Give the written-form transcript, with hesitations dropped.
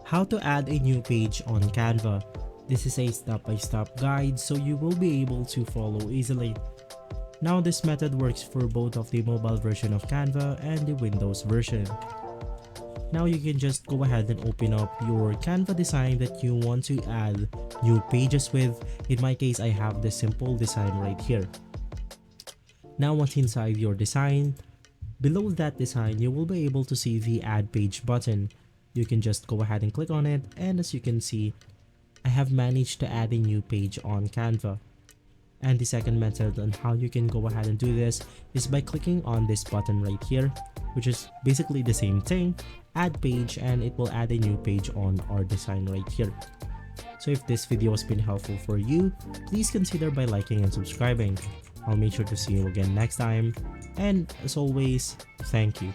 How to add a new page on Canva. This is a step-by-step guide so you will be able to follow easily. Now this method works for both of the mobile version of Canva and the Windows version. Now you can just go ahead and open up your Canva design that you want to add new pages with. In my case, I have this simple design right here. Now once inside your design, below that design you will be able to see the add page button. You can just go ahead and click on it, and as you can see, I have managed to add a new page on Canva. And the second method on how you can go ahead and do this is by clicking on this button right here, which is basically the same thing, add page, and it will add a new page on our design right here. So if this video has been helpful for you, please consider by liking and subscribing. I'll make sure to see you again next time, and as always, thank you.